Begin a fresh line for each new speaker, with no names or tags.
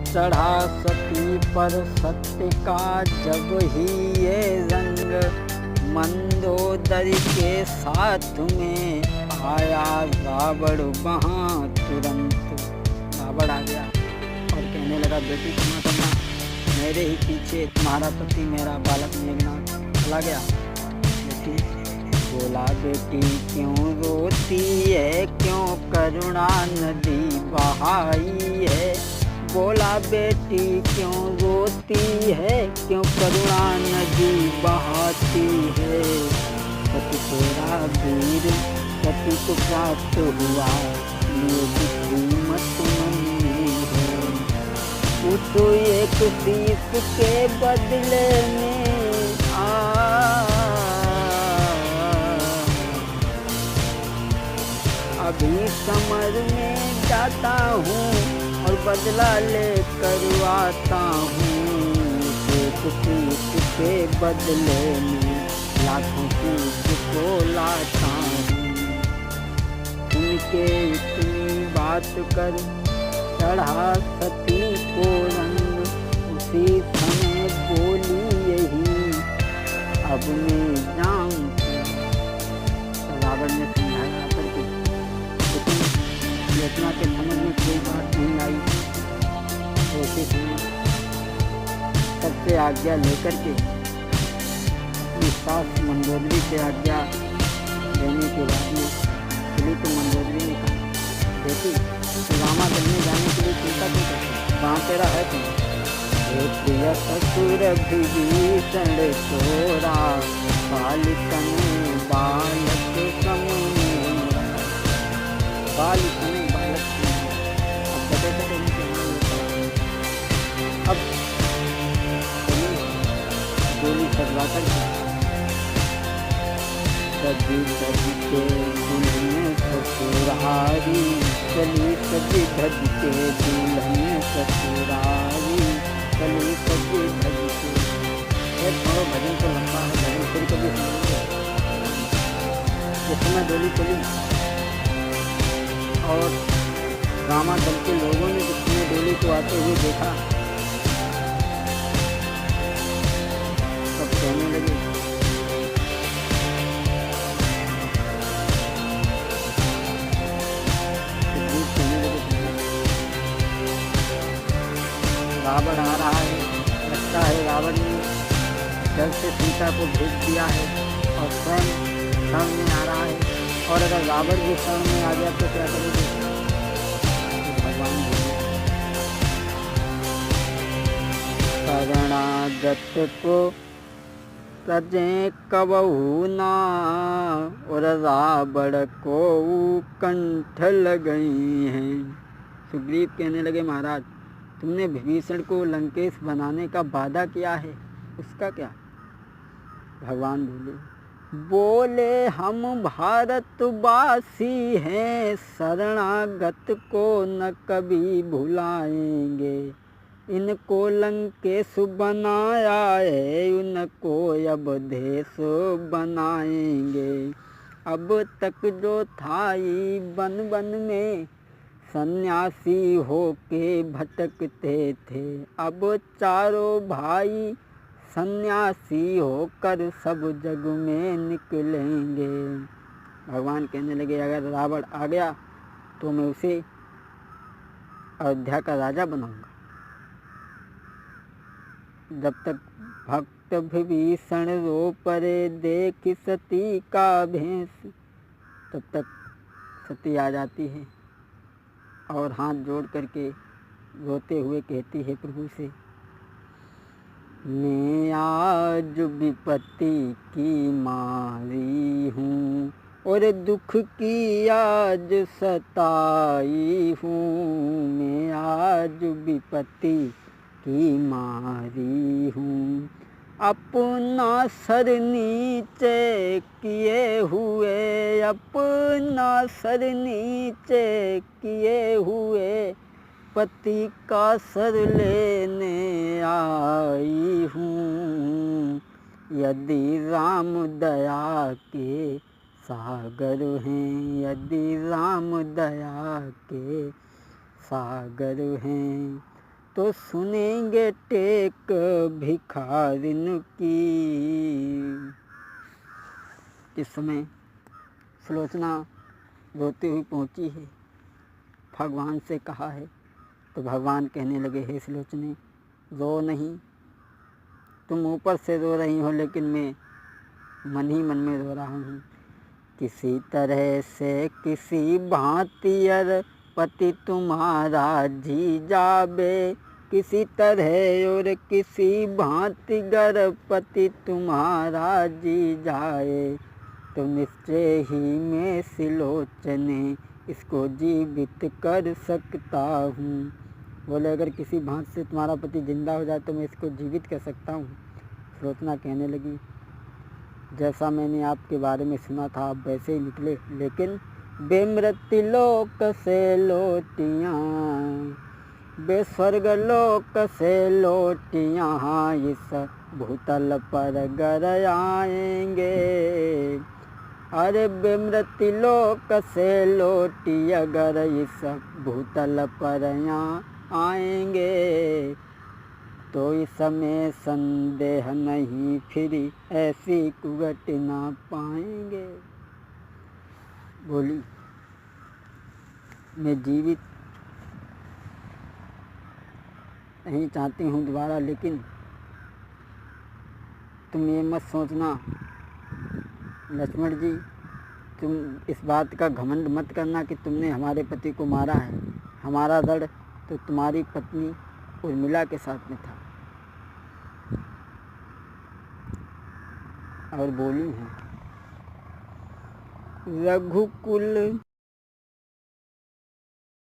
चढ़ा सती पर सत्य का जब ही ये रंग, मंदोदरी के साथ में आया रावण वहाँ तुरंत। रावण आ गया और कहने लगा, बेटी सुना करना, मेरे ही पीछे तुम्हारा पति मेरा बालक मेघनाथ चला गया। बेटी बोला, बेटी क्यों रोती है, क्यों करुणा नदी बहाई है। बोला, बेटी क्यों रोती है, क्यों करुणा नदी बहाती है। पति तेरा वीर पति को प्राप्त हुआ, ये मत मनी है। उस एक शीश के बदले में अभी समर में जाता हूँ और बदला लेकर आता हूँ। एक शीश के बदले में लाखों शीश को लाता हूँ। उनके इतनी बात कर चढ़ा सती को रंग, उसी समय बोली यही, अब मैं जाऊँ। रावण ने समझाया करके, लेकिन योजना के समझ में कोई बात नहीं आई। तो उसी समय सबसे आज्ञा लेकर के अपनी सास मंदोदरी से आज्ञा लेने के बाद में चली तो मंदोदरी ने कहा, बेटी रामा करने जाने के लिए चिंता क्यों करती, वहाँ तेरा है तुम। प्रिय ससुर विभीषण तोरा, बालिकन बालक सम बालिकन बालक सम। अब कटे अब गोली सजवा कर सजी सजी के दुल्हन ससुरारी, चली सजी धज के दुल्हन ससुरारी, चली सजी धज के। थोड़ा भजन तो लंबा है, भजन फिर कभी सुनेंगे। इस समय डोली चली और रामा दल के लोगों ने जिसने डोली को आते हुए देखा, सब कहने लगे, रावण आ रहा है, लगता है रावण ने जल से सीता को भेज दिया है और स्वयं शरण में आ रहा है। और अगर रावण भी शरण में आ गया तो क्या करेंगे। तो भगवान बोले, शरणागत को तजें कबहू ना, और रावण को कंठ लगई हैं। सुग्रीव कहने लगे, महाराज तुमने विभीषण को लंकेश बनाने का वादा किया है, उसका क्या। भगवान बोले हम भारतवासी हैं, शरणागत को न कभी भुलाएंगे। इनको लंकेश बनाया है, उनको अब देश बनाएंगे। अब तक जो था ये वन वन में सन्यासी होके भटकते थे, अब चारों भाई सन्यासी होकर सब जग में निकलेंगे। भगवान कहने लगे, अगर रावण आ गया तो मैं उसे अयोध्या का राजा बनाऊंगा। जब तक भक्त विभीषण रो परे देख सती का भेष, तब तक सती आ जाती है और हाथ जोड़ करके रोते हुए कहती है प्रभु से, मैं आज विपत्ति की मारी हूँ और दुख की आज सताई हूँ। मैं आज विपत्ति की मारी हूँ, अपना सर नीचे किए हुए, अपना सर नीचे किए हुए पति का सर लेने आई हूँ। यदि राम दया के सागर हैं, यदि राम दया के सागर हैं, तो सुनेंगे टेक भिखारिन की। इस समय सुलोचना रोती हुई पहुंची है, भगवान से कहा है। तो भगवान कहने लगे, हे सुलोचने रो नहीं, तुम ऊपर से रो रही हो लेकिन मैं मन ही मन में रो रहा हूँ। किसी तरह से किसी भांति अर पति तुम्हारा जी जाबे, किसी तरह और किसी भांति गर पति तुम्हारा जी जाए, तो निश्चय ही मैं सुलोचने इसको जीवित कर सकता हूँ। बोले अगर किसी भांति से तुम्हारा पति जिंदा हो जाए तो मैं इसको जीवित कर सकता हूँ। सुलोचना कहने लगी, जैसा मैंने आपके बारे में सुना था आप वैसे ही निकले, लेकिन बेमृत्यु लोक से लौटियाँ, बेस्वर्ग लोक से लौटियाँ, इस भूतल पर गर आएंगे। अरे बेमृत्यु लोक से लौटी अगर इस भूतल पर यहाँ आएंगे, तो इसमें संदेह नहीं फिर ऐसी कुघटना पाएंगे। बोली मैं जीवित नहीं चाहती हूँ दोबारा, लेकिन तुम ये मत सोचना लक्ष्मण जी, तुम इस बात का घमंड मत करना कि तुमने हमारे पति को मारा है। हमारा दर्द तो तुम्हारी पत्नी उर्मिला के साथ में था। और बोली है, रघुकुल